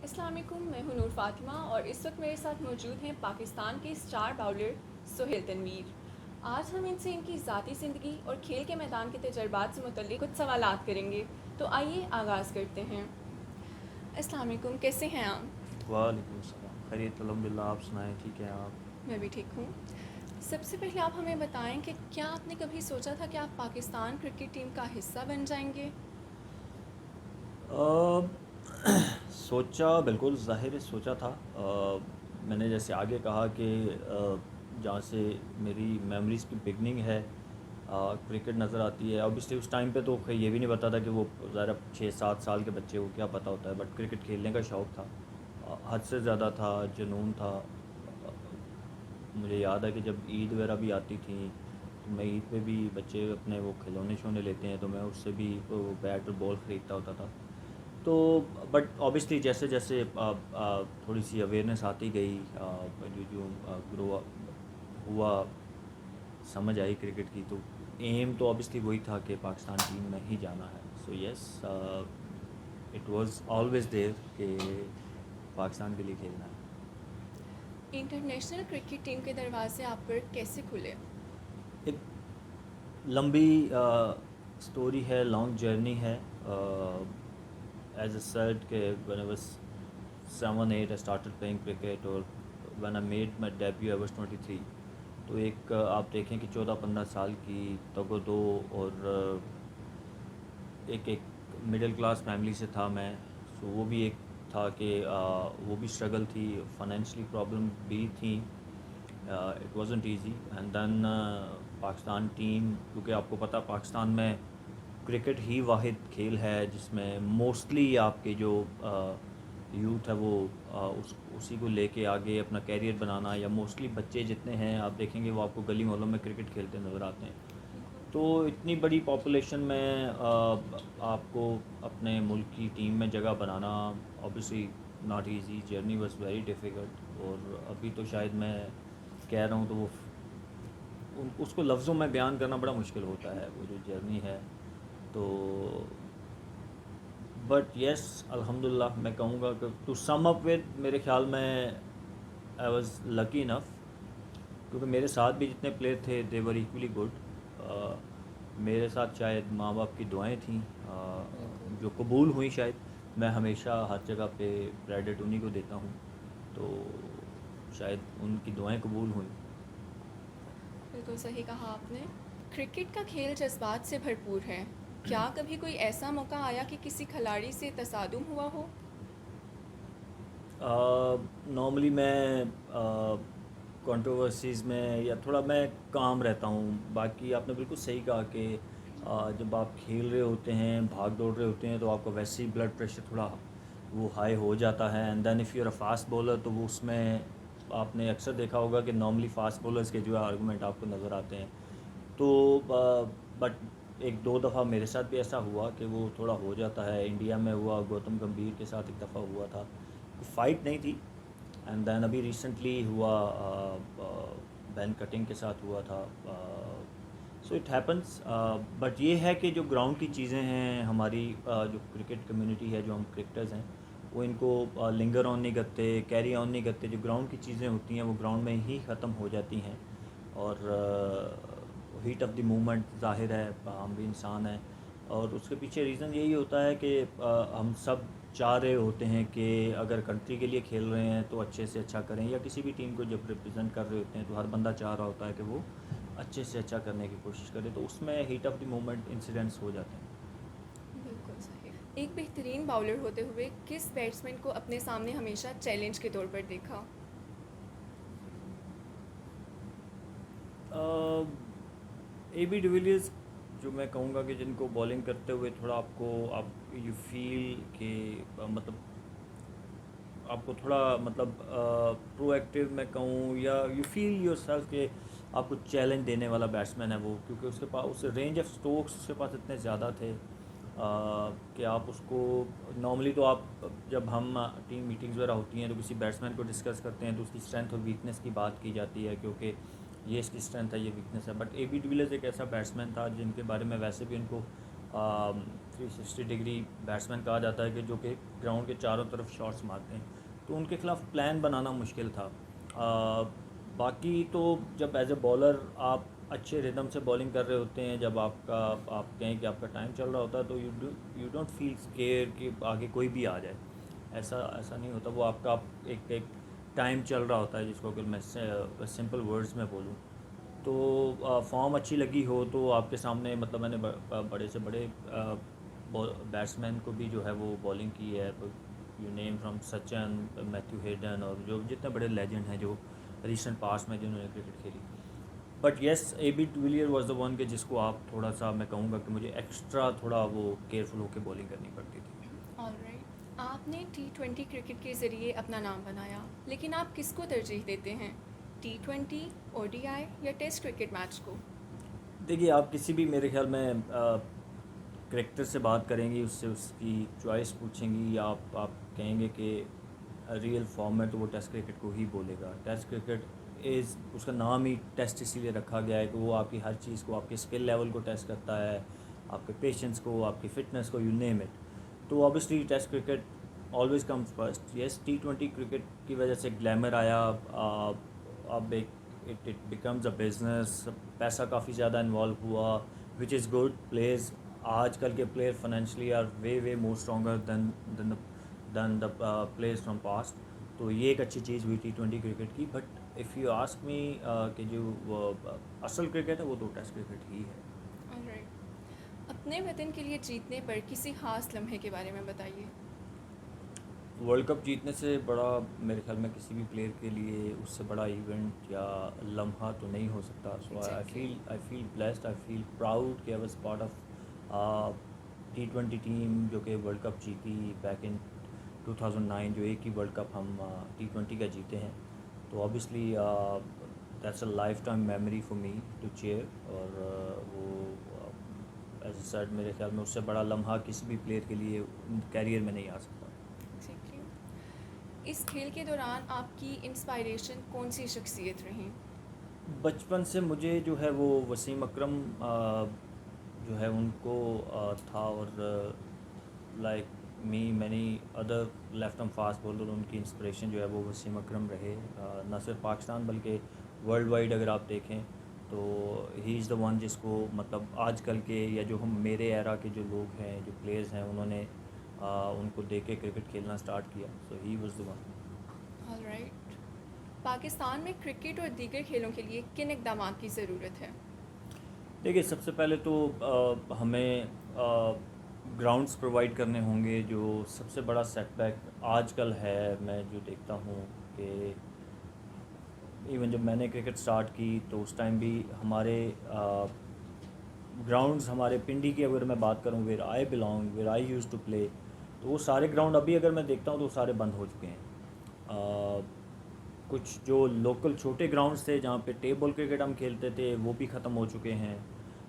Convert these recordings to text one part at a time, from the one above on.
अस्सलाम वालेकुम, मैं हूं नूर फ़ातिमा और इस वक्त मेरे साथ मौजूद हैं पाकिस्तान के स्टार बाउलर सुहेल तनवीर। आज हम इनसे इनकी ज़ाती ज़िंदगी और खेल के मैदान के तजर्बात से मुतल्लिक़ कुछ सवालात करेंगे। तो आइए आगाज़ करते हैं। अस्सलाम वालेकुम, कैसे हैं आप? वालेकुम अस्सलाम, खैरियत अल्हम्दुलिल्लाह। आप सुनाएं, ठीक है आप? मैं भी ठीक हूँ। सबसे पहले आप हमें बताएं कि क्या आपने कभी सोचा था कि आप पाकिस्तान क्रिकेट टीम का हिस्सा बन जाएंगे? सोचा, बिल्कुल ज़ाहिर है सोचा था। मैंने जैसे आगे कहा कि जहाँ से मेरी मेमोरीज़ की बिगनिंग है, क्रिकेट नज़र आती है। ऑब्वियसली उस टाइम पे तो खैर ये भी नहीं पता था कि वो ज़रा 6-7 साल के बच्चे को क्या पता होता है, बट क्रिकेट खेलने का शौक़ था। हद से ज़्यादा था, जुनून था। मुझे याद है कि जब ईद वगैरह भी आती थी तो मैं ईद पे भी बच्चे अपने वो खिलौने शोने लेते हैं तो मैं उससे भी वो बैट और बॉल ख़रीदता होता था। तो बट ऑब्वियसली जैसे जैसे थोड़ी सी अवेयरनेस आती गई, जो जो ग्रो हुआ, समझ आई क्रिकेट की, तो एम तो ऑब्वियसली वही था कि पाकिस्तान टीम में ही जाना है। So yes, it was always there कि पाकिस्तान के लिए खेलना है। इंटरनेशनल क्रिकेट टीम के दरवाजे आप पर कैसे खुले? एक लंबी स्टोरी है, लॉन्ग जर्नी है। एज अ सेड के when I was 7-8 I started playing cricket, और when I made my debut I was 23। तो एक आप देखें कि 14-15 साल की तगो-दो, और एक एक मिडिल क्लास फैमिली से था मैं। सो वो भी एक था कि वो भी स्ट्रगल थी, फाइनेंशियली प्रॉब्लम भी थी। It wasn't easy, and then Pakistan team, क्योंकि आपको पता पाकिस्तान में क्रिकेट ही वाहिद खेल है जिसमें मोस्टली आपके जो यूथ है वो उसी को लेके आगे अपना कैरियर बनाना, या मोस्टली बच्चे जितने हैं आप देखेंगे वो आपको गली मोहल्लों में क्रिकेट खेलते नज़र आते हैं। तो इतनी बड़ी पॉपुलेशन में आपको अपने मुल्क की टीम में जगह बनाना obviously not easy, journey was very difficult. और अभी तो शायद मैं कह रहा हूँ तो वो उसको लफ्ज़ों में बयान करना बड़ा मुश्किल होता है, वो जो जर्नी है। तो बट येस, अल्हम्दुलिल्लाह मैं कहूँगा कि टू सम अप विद, मेरे ख्याल में आई वाज लकी इनफ, क्योंकि मेरे साथ भी जितने प्लेयर थे दे वर इक्वली गुड। मेरे साथ शायद माँ बाप की दुआएं थीं, जो कबूल हुई शायद। मैं हमेशा हर जगह पे क्रेडिट उन्हीं को देता हूँ, तो शायद उनकी दुआएं कबूल हुई। बिल्कुल सही कहा आपने। क्रिकेट का खेल जज्बात से भरपूर है। क्या कभी कोई ऐसा मौका आया कि किसी खिलाड़ी से तसादुम हुआ हो? नॉर्मली मैं कंट्रोवर्सीज़ में या थोड़ा मैं काम रहता हूँ। बाकी आपने बिल्कुल सही कहा कि जब आप खेल रहे होते हैं, भाग दौड़ रहे होते हैं, तो आपका वैसे ही ब्लड प्रेशर थोड़ा वो हाई हो जाता है। And then if you are a fast bowler, तो वो उसमें आपने अक्सर देखा होगा कि नॉर्मली फास्ट बॉलर्स के जो है आर्गूमेंट आपको नज़र आते हैं। तो बट एक दो दफ़ा मेरे साथ भी ऐसा हुआ कि वो थोड़ा हो जाता है। इंडिया में हुआ, गौतम गंभीर के साथ एक दफ़ा हुआ था, फ़ाइट नहीं थी। एंड देन अभी रिसेंटली हुआ, बैन कटिंग के साथ हुआ था। So it happens. बट ये है कि जो ग्राउंड की चीज़ें हैं हमारी, जो क्रिकेट कम्युनिटी है, जो हम क्रिकेटर्स हैं, वो इनको लिंगर ऑन नहीं करते, कैरी ऑन नहीं करते। जो ग्राउंड की चीज़ें होती हैं वो ग्राउंड में ही ख़त्म हो जाती हैं। और हीट ऑफ द मूवमेंट, ज़ाहिर है हम भी इंसान हैं, और उसके पीछे रीज़न यही होता है कि हम सब चाह रहे होते हैं कि अगर कंट्री के लिए खेल रहे हैं तो अच्छे से अच्छा करें, या किसी भी टीम को जब रिप्रेजेंट कर रहे होते हैं तो हर बंदा चाह रहा होता है कि वो अच्छे से अच्छा करने की कोशिश करे, तो उसमें heat of the moment incidents हो जाते हैं। बिल्कुल सही। एक बेहतरीन बाउलर होते हुए किस बैट्समैन को अपने सामने हमेशा चैलेंज के तौर पर देखा? ए बी डिविलियर्स, जो मैं कहूँगा कि जिनको बॉलिंग करते हुए थोड़ा आपको आप यू फील कि मतलब आपको थोड़ा मतलब प्रोएक्टिव मैं कहूँ, या यू फील योर सेल्फ कि आपको चैलेंज देने वाला बैट्समैन है वो, क्योंकि उसके पास उस रेंज ऑफ स्ट्रोक्स उसके पास इतने ज़्यादा थे कि आप उसको नॉर्मली तो आप जब हम टीम मीटिंग्स वगैरह होती हैं तो किसी बैट्समैन को डिस्कस करते हैं तो उसकी स्ट्रेंथ और वीकनेस की बात की जाती है, क्योंकि ये इसकी स्ट्रेंथ है, ये वीकनेस है। बट ए बी डिविलियर्स एक ऐसा बैट्समैन था जिनके बारे में वैसे भी उनको 360 डिग्री बैट्समैन कहा जाता है कि जो कि ग्राउंड के चारों तरफ शॉट्स मारते हैं, तो उनके खिलाफ प्लान बनाना मुश्किल था। बाकी तो जब एज ए बॉलर आप अच्छे रिदम से बॉलिंग कर रहे होते हैं, जब आप कहें कि आपका टाइम चल रहा होता है, तो यू डोंट फील स्केयर कि आगे कोई भी आ जाए। ऐसा ऐसा नहीं होता। वो आपका एक एक टाइम चल रहा होता है, जिसको अगर मैं सिंपल वर्ड्स में बोलूँ तो फॉर्म अच्छी लगी हो तो आपके सामने, मतलब मैंने बड़े से बड़े बैट्समैन को भी जो है वो बॉलिंग की है। You name from Sachin, Matthew Hayden, और जो जितने बड़े लेजेंड हैं जो रिसेंट पास्ट में जिन्होंने क्रिकेट खेली। But yes, AB de Villiers was the one के जिसको आप थोड़ा सा, मैं कहूँगा कि मुझे एक्स्ट्रा थोड़ा वो केयरफुल होकर बॉलिंग करनी पड़ती थी। ऑलराइट, आपने T20 क्रिकेट के ज़रिए अपना नाम बनाया, लेकिन आप किसको तरजीह देते हैं, T20, ODI या टेस्ट क्रिकेट मैच को? देखिए, आप किसी भी, मेरे ख्याल में क्रिकेटर से बात करेंगी, उससे उसकी चॉइस पूछेंगी, आप कहेंगे कि रियल फॉर्म में, तो वो टेस्ट क्रिकेट को ही बोलेगा। टेस्ट क्रिकेट इज़, उसका नाम ही टेस्ट इसीलिए रखा गया है कि वो आपकी हर चीज़ को, आपके स्किल लेवल को टेस्ट करता है, आपके पेशेंस को, आपकी फ़िटनेस को, यू नेम इट। तो obviously test cricket always comes first. Yes, T20 cricket की वजह से ग्लैमर आया। अब एक इट बिकम्स अ बिजनेस, पैसा काफ़ी ज़्यादा इन्वॉल्व हुआ, विच इज़ गुड। प्लेयर्स, आजकल के player financially are way more stronger than the players from past. तो ये एक अच्छी चीज़ हुई T20 क्रिकेट की। But if you ask me कि जो असल क्रिकेट है वो तो टेस्ट क्रिकेट ही है। ऑलराइट, अपने वतन के लिए जीतने पर किसी ख़ास लम्हे के बारे में बताइए। वर्ल्ड कप जीतने से बड़ा, मेरे ख्याल में किसी भी प्लेयर के लिए उससे बड़ा इवेंट या लम्हा तो नहीं हो सकता। So Exactly. I feel blessed, I feel proud कि I was part of T20 team जो कि वर्ल्ड कप जीती बैक इन 2009, जो एक ही वर्ल्ड कप हम T20 का जीते हैं। तो obviously that's a life time memory for me to chair. और वो एज सैड, मेरे ख्याल में उससे बड़ा लम्हा किसी भी प्लेयर के लिए कैरियर में नहीं आ सकता। ठीक है। इस खेल के दौरान आपकी इंस्पायरेशन कौन सी शख्सियत रही? बचपन से मुझे जो है वो वसीम अकरम जो है उनको था। और like me many other left arm fast bowler, उनकी इंस्पिरेशन जो है वो वसीम अकरम रहे। न सिर्फ पाकिस्तान बल्कि वर्ल्ड वाइड अगर आप देखें तो ही इज़ द वन जिसको, मतलब आजकल के या जो हम मेरे एरा के जो लोग हैं, जो प्लेयर्स हैं, उन्होंने उनको देख के क्रिकेट खेलना स्टार्ट किया। So he was the one. Alright, Pakistan में क्रिकेट और दीगर खेलों के लिए किन इक़दाम की ज़रूरत है? देखिए, सबसे पहले तो हमें ग्राउंड्स प्रोवाइड करने होंगे। जो सबसे बड़ा सेटबैक आजकल है, मैं जो देखता हूँ कि इवन जब मैंने क्रिकेट स्टार्ट की तो उस टाइम भी हमारे ग्राउंड्स, हमारे पिंडी की अगर मैं बात करूँ, where I belong, where I use to play, तो वो सारे ग्राउंड अभी अगर मैं देखता हूँ तो वो सारे बंद हो चुके हैं। कुछ जो लोकल छोटे ग्राउंड्स थे जहाँ पे टेबल क्रिकेट हम खेलते थे, वो भी ख़त्म हो चुके हैं।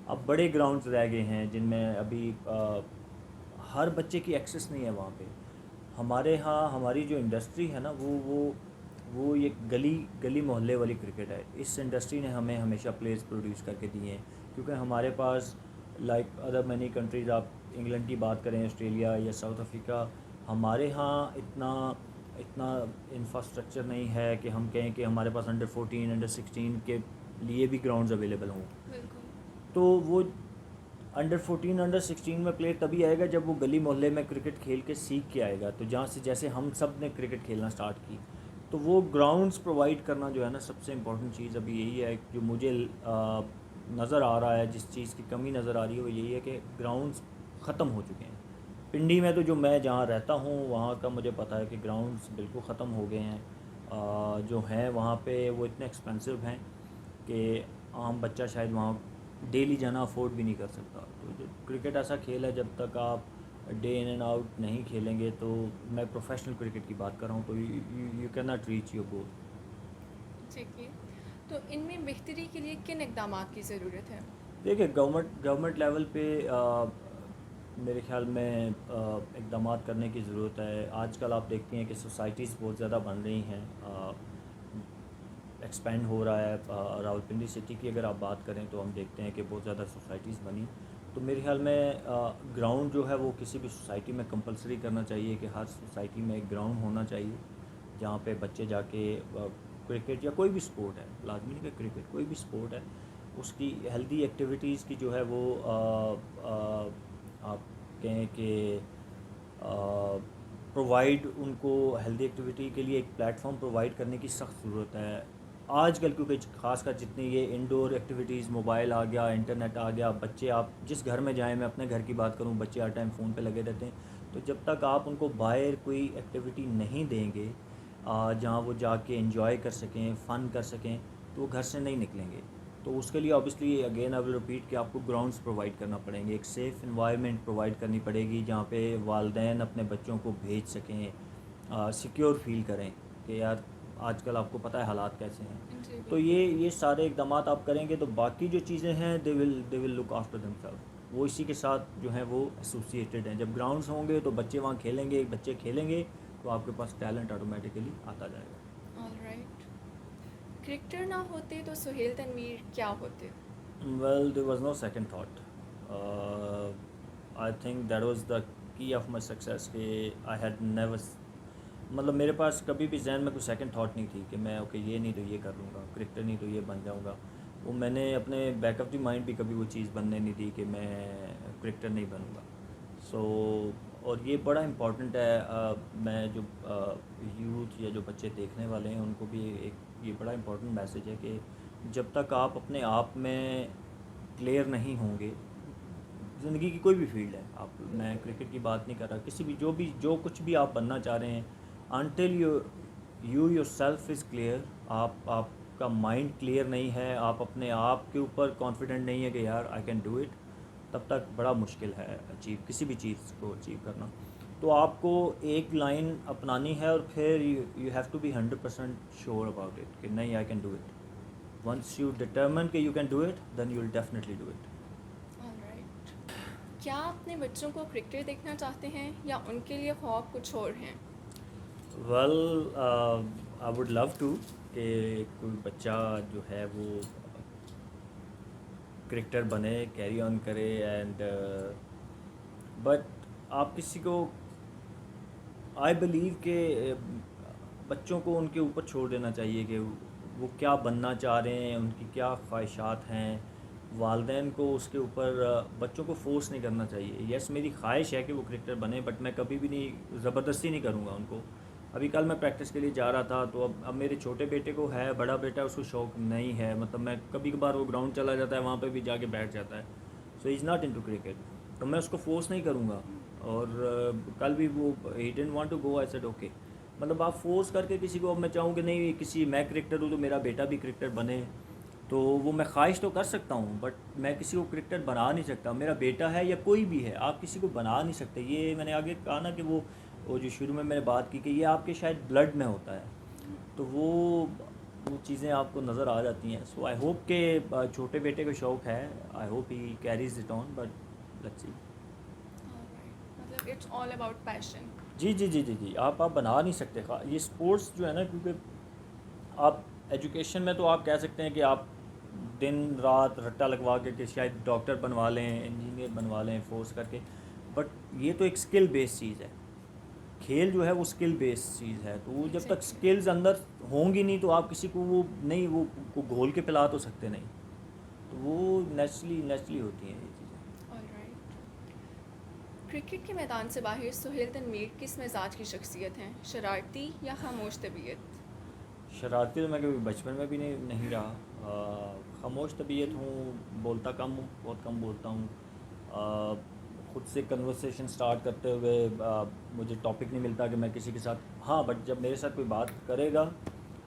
अब बड़े ग्राउंड्स रह गए हैं जिनमें अभी हर बच्चे की एक्सेस नहीं है वहाँ पे। हमारे यहाँ हमारी जो इंडस्ट्री है ना, वो ये गली गली मोहल्ले वाली क्रिकेट है। इस इंडस्ट्री ने हमें हमेशा प्लेयर्स प्रोड्यूस करके दिए हैं, क्योंकि हमारे पास लाइक अदर मैनी कंट्रीज़, आप इंग्लैंड की बात करें, ऑस्ट्रेलिया या साउथ अफ्रीका, हमारे यहाँ इतना इतना इंफ्रास्ट्रक्चर नहीं है कि हम कहें कि हमारे पास अंडर 14 अंडर 16 के लिए भी ग्राउंड्स अवेलेबल हों। बिल्कुल। तो वो अंडर 14 अंडर 16 में प्लेयर तभी आएगा जब वो गली मोहल्ले में क्रिकेट खेल के सीख के आएगा। तो जहाँ से जैसे हम सब ने क्रिकेट खेलना स्टार्ट की, तो वो ग्राउंड्स प्रोवाइड करना जो है ना, सबसे इम्पोर्टेंट चीज़ अभी यही है। जो मुझे नज़र आ रहा है, जिस चीज़ की कमी नज़र आ रही है, वो यही है कि ग्राउंड्स ख़त्म हो चुके हैं। पिंडी में तो जो मैं जहाँ रहता हूँ वहाँ का मुझे पता है कि ग्राउंड्स बिल्कुल ख़त्म हो गए हैं। जो हैं वहाँ पे वो इतने एक्सपेंसिव हैं कि आम बच्चा शायद वहाँ डेली जाना अफोर्ड भी नहीं कर सकता। तो जो क्रिकेट ऐसा खेल है, जब तक आप डे इन एंड आउट नहीं खेलेंगे, तो मैं प्रोफेशनल क्रिकेट की बात कर रहा हूँ, तो you can not reach your goal. ठीक है। तो इनमें बेहतरी के लिए किन इक़दाम की ज़रूरत है? देखिए, गवर्नमेंट लेवल पे मेरे ख्याल में इक़दाम करने की ज़रूरत है। आजकल आप देखती हैं कि सोसाइटीज़ बहुत ज़्यादा बन रही हैं, एक्सपेंड हो रहा है। रावलपिंडी सिटी की अगर आप बात करें तो हम देखते हैं कि बहुत ज़्यादा सोसाइटीज़ बनी। तो मेरे ख्याल में ग्राउंड जो है वो किसी भी सोसाइटी में कंपलसरी करना चाहिए कि हर सोसाइटी में एक ग्राउंड होना चाहिए जहाँ पे बच्चे जाके क्रिकेट या कोई भी स्पोर्ट है, लाजमी नहीं कि क्रिकेट, कोई भी स्पोर्ट है, उसकी हेल्दी एक्टिविटीज़ की जो है वो आप कहें कि प्रोवाइड उनको हेल्दी एक्टिविटी के लिए एक प्लेटफॉर्म प्रोवाइड करने की सख्त ज़रूरत है आजकल, क्योंकि ख़ासकर जितनी ये इंडोर एक्टिविटीज़, मोबाइल आ गया, इंटरनेट आ गया, बच्चे आप जिस घर में जाएं, मैं अपने घर की बात करूं, बच्चे हर टाइम फ़ोन पे लगे रहते हैं। तो जब तक आप उनको बाहर कोई एक्टिविटी नहीं देंगे जहां वो जाके एंजॉय कर सकें, फ़न कर सकें, तो वो घर से नहीं निकलेंगे। तो उसके लिए obviously again I will repeat कि आपको ग्राउंड्स प्रोवाइड करना पड़ेंगे, एक सेफ़ इन्वायरमेंट प्रोवाइड करनी पड़ेगी जहाँ पे वालिदैन अपने बच्चों को भेज सकें, सिक्योर फील करें कि यार आजकल आपको पता है हालात कैसे हैं। जी तो बिल्कुल। ये सारे इक़दाम आप करेंगे तो बाकी जो चीज़ें हैं they will look after themselves, वो इसी के साथ जो हैं वो एसोसिएटेड हैं। जब ग्राउंड्स होंगे तो बच्चे वहाँ खेलेंगे, बच्चे खेलेंगे तो आपके पास टैलेंट ऑटोमेटिकली आता जाएगा। ऑलराइट। क्रिकेटर ना होते तो सुहेल तनवीर क्या होते? Well, there was no second thought. I think that was the key of my success कि I had never, मतलब मेरे पास कभी भी जहन में कोई सेकंड थॉट नहीं थी कि मैं ओके ये नहीं तो ये कर लूँगा, क्रिकेटर नहीं तो ये बन जाऊँगा। वो मैंने अपने बैक ऑफ द माइंड भी कभी वो चीज़ बनने नहीं दी कि मैं क्रिकेटर नहीं बनूँगा। सो और ये बड़ा इम्पॉर्टेंट है, मैं जो यूथ या जो बच्चे देखने वाले हैं उनको भी एक ये बड़ा इम्पॉर्टेंट मैसेज है कि जब तक आप अपने आप में क्लियर नहीं होंगे, ज़िंदगी की कोई भी फील्ड है, आप, मैं क्रिकेट की बात नहीं कर रहा, किसी भी जो कुछ भी आप बनना चाह रहे हैं, until you yourself is clear, आपका माइंड क्लियर नहीं है, आप अपने आप के ऊपर कॉन्फिडेंट नहीं है कि यार आई कैन डू इट, तब तक बड़ा मुश्किल है अचीव किसी भी चीज़ को अचीव करना। तो आपको एक लाइन अपनानी है और फिर you have to be 100% sure about it कि नहीं I can do it. Once you determine कि you can do it, then you will definitely do it. Alright. क्या अपने बच्चों को क्रिकेटर देखना चाहते हैं या उनके लिए ख्वाब कुछ और हैं? Well, I would love to कि कोई बच्चा जो है वो क्रिकेटर बने, कैरी ऑन करे, एंड बट आप किसी को, आई बिलीव के बच्चों को उनके ऊपर छोड़ देना चाहिए कि वो क्या बनना चाह रहे हैं, उनकी क्या ख्वाहिशात हैं। वालिदैन को उसके ऊपर बच्चों को फोर्स नहीं करना चाहिए। यस, मेरी ख्वाहिश है कि वो क्रिकेटर बने, बट मैं कभी भी नहीं ज़बरदस्ती नहीं करूँगा उनको। अभी कल मैं प्रैक्टिस के लिए जा रहा था तो अब मेरे छोटे बेटे को है, बड़ा बेटा उसको शौक़ नहीं है, मतलब मैं कभी कभार वो ग्राउंड चला जाता है, वहाँ पे भी जाके बैठ जाता है, so is not into cricket, तो मैं उसको फोर्स नहीं करूँगा। और कल भी वो ही didn't want to go, I said okay. मतलब आप फोर्स करके किसी को, अब मैं चाहूँ कि नहीं किसी, मैं क्रिकेटर हूँ तो मेरा बेटा भी क्रिकेटर बने, तो वो मैं ख्वाहिश तो कर सकता हूँ, बट मैं किसी को क्रिकेटर बना नहीं सकता। मेरा बेटा है या कोई भी है, आप किसी को बना नहीं सकते। ये मैंने आगे कहा ना कि वो जो शुरू में मैंने बात की कि ये आपके शायद ब्लड में होता है, तो वो चीज़ें आपको नज़र आ जाती हैं। सो आई होप के छोटे बेटे को शौक़ है, I hope he carries it on, but let's see. मतलब इट्स ऑल अबाउट पैशन। जी जी जी जी जी, आप बना नहीं सकते। ये स्पोर्ट्स जो है ना, क्योंकि आप एजुकेशन में तो आप कह सकते हैं कि आप दिन रात रट्टा लगवा के शायद डॉक्टर बनवा लें, इंजीनियर बनवा लें फोर्स करके, बट ये तो एक स्किल बेस्ड चीज़ है। खेल जो है वो स्किल बेस्ड चीज़ है, तो वो जब तक स्किल्स अंदर होंगी नहीं तो आप किसी को वो नहीं, वो को घोल के पिला तो सकते नहीं, तो वो नेचुरली होती हैं ये चीज़ें। ऑलराइट। क्रिकेट के मैदान से बाहर सुहेल तनवीर किस मिजाज की शख्सियत हैं, शरारती या खामोश तबीयत? शरारती तो मैं कभी बचपन में भी नहीं रहा, खामोश तबीयत हूँ, बोलता कम हूँ, बहुत कम बोलता हूँ। ख़ुद से कन्वर्सेशन स्टार्ट करते हुए मुझे टॉपिक नहीं मिलता कि मैं किसी के साथ, हाँ बट जब मेरे साथ कोई बात करेगा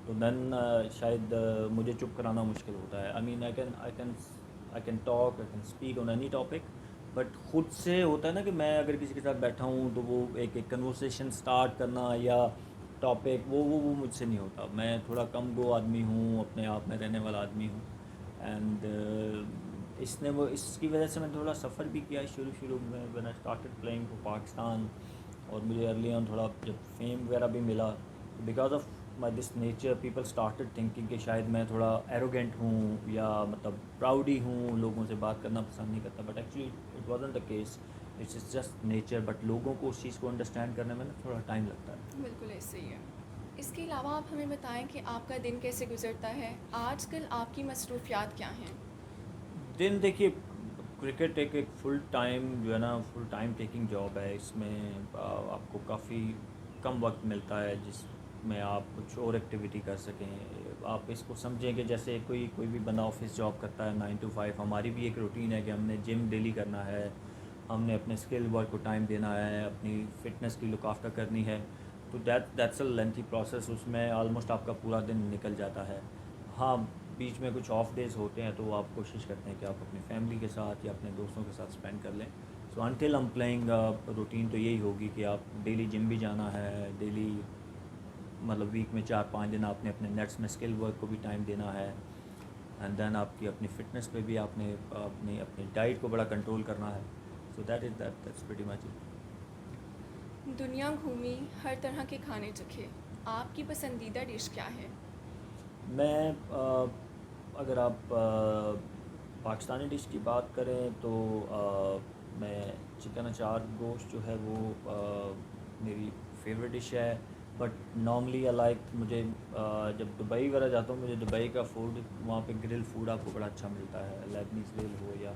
तो देन शायद मुझे चुप कराना मुश्किल होता है। I mean I can talk, I can speak on any topic, but ख़ुद से होता है ना कि मैं अगर किसी के साथ बैठा हूँ तो वो एक कन्वर्सेशन स्टार्ट करना या टॉपिक, वो मुझसे नहीं होता। मैं थोड़ा कम गो आदमी हूँ, अपने आप में रहने वाला आदमी हूँ, एंड इसकी वजह से मैंने थोड़ा सफ़र भी किया शुरू में when I started playing for Pakistan, और मुझे अर्ली ऑन थोड़ा जब फेम वगैरह भी मिला, because of my this nature people started thinking कि शायद मैं थोड़ा एरोगेंट हूँ या मतलब प्राउडी हूँ, लोगों से बात करना पसंद नहीं करता, but actually it wasn't the case, it's is just nature. But लोगों को उस चीज़ को अंडरस्टैंड करने में ना थोड़ा टाइम लगता है। बिल्कुल ऐसे ही है। इसके अलावा आप हमें बताएं कि आपका दिन कैसे गुजरता है, आजकल आपकी मसरूफियात क्या हैं? दिन देखिए, क्रिकेट एक फुल टाइम जो है ना, फुल टाइम टेकिंग जॉब है। इसमें आपको काफ़ी कम वक्त मिलता है जिसमें आप कुछ और एक्टिविटी कर सकें। आप इसको समझें कि जैसे कोई कोई भी बंदा ऑफिस जॉब करता है 9 to 5, हमारी भी एक रूटीन है कि हमने जिम डेली करना है, हमने अपने स्किल वर्क को टाइम देना है, अपनी फ़िटनेस की लुक आफ्टर करनी है। तो दैट्स अ लेंथी प्रोसेस, उसमें ऑलमोस्ट आपका पूरा दिन निकल जाता है। हाँ, बीच में कुछ ऑफ डेज़ होते हैं तो आप कोशिश करते हैं कि आप अपनी फैमिली के साथ या अपने दोस्तों के साथ स्पेंड कर लें। सो अनटिल हम प्लेइंग रूटीन तो यही होगी कि आप डेली जिम भी जाना है, डेली मतलब वीक में 4-5 दिन आपने अपने नेट्स में स्किल वर्क को भी टाइम देना है, एंड देन आपकी अपनी फ़िटनेस पे भी आपने अपनी अपनी डाइट को बड़ा कंट्रोल करना है। So that's pretty much it. दुनिया घूमी, हर तरह के खाने चखे, आपकी पसंदीदा डिश क्या है? मैं अगर आप पाकिस्तानी डिश की बात करें तो मैं चिकन अचार गोश्त जो है वो मेरी फेवरेट डिश है। बट नॉर्मली आई लाइक, मुझे जब दुबई वगैरह जाता हूँ, मुझे दुबई का फूड, वहाँ पे ग्रिल फूड आपको बड़ा अच्छा मिलता है। लेबनीज़ ग्रिल हो, या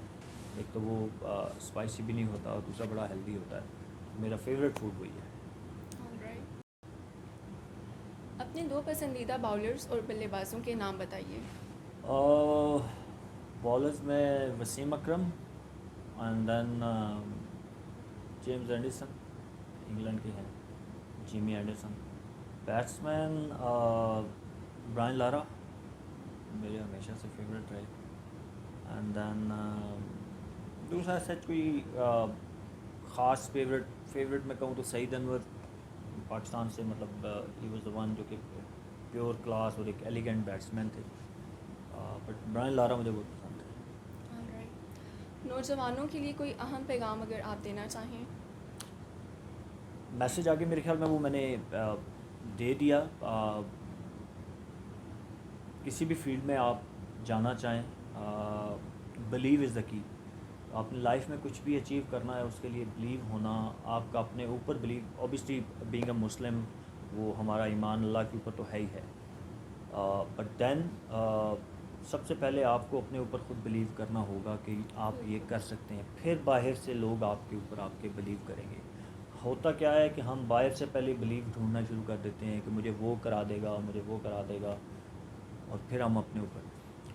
एक तो वो स्पाइसी भी नहीं होता और दूसरा बड़ा हेल्दी होता है। मेरा फेवरेट फूड वही है। ऑलराइट। अपने दो पसंदीदा बाउलर्स और बल्लेबाजों के नाम बताइए। बॉलर्स में Wasim Akram, and then James Anderson, England के हैं, Jimmy Anderson. Batsman Brian Lara, मेरे हमेशा से फेवरेट रहे। एंड देन दूसरा सच कोई ख़ास फेवरेट मैं कहूँ तो सईद अनवर, पाकिस्तान से, मतलब ही वाज द वन जो कि प्योर क्लास और एक एलिगेंट बैट्समैन थे। बट ब्रायन लारा मुझे बहुत पसंद है। ऑलराइट। नौजवानों के लिए कोई अहम पैगाम अगर आप देना चाहें? मैसेज आगे मेरे ख्याल में वो मैंने दे दिया। किसी भी फील्ड में आप जाना चाहें, बिलीव इज़ द की। अपनी लाइफ में कुछ भी अचीव करना है उसके लिए बिलीव होना, आपका अपने ऊपर बिलीव, ऑब्वियसली बीइंग अ मुस्लिम वो हमारा ईमान अल्लाह के ऊपर तो है ही है, बट देन सबसे पहले आपको अपने ऊपर ख़ुद बिलीव करना होगा कि आप ये कर सकते हैं, फिर बाहर से लोग आपके ऊपर आपके बिलीव करेंगे। होता क्या है कि हम बाहर से पहले बिलीव ढूंढना शुरू कर देते हैं कि मुझे वो करा देगा, मुझे वो करा देगा, और फिर हम अपने ऊपर,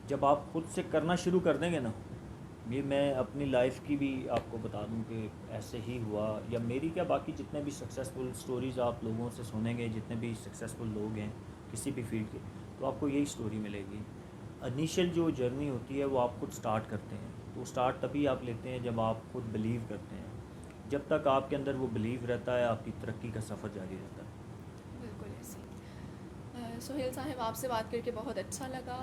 जब आप खुद से करना शुरू कर देंगे ना, ये मैं अपनी लाइफ की भी आपको बता दूं कि ऐसे ही हुआ, या मेरी क्या, बाकी जितने भी सक्सेसफुल स्टोरीज़ आप लोगों से सुनेंगे, जितने भी सक्सेसफुल लोग हैं किसी भी फील्ड के, तो आपको यही स्टोरी मिलेगी। इनिशियल जो जर्नी होती है वो आप खुद स्टार्ट करते हैं, तो स्टार्ट तभी आप लेते हैं जब आप खुद बिलीव करते हैं। जब तक आपके अंदर वो बिलीव रहता है, आपकी तरक्की का सफ़र जारी रहता है। बिल्कुल ऐसे। सोहेल साहब, आपसे बात करके बहुत अच्छा लगा।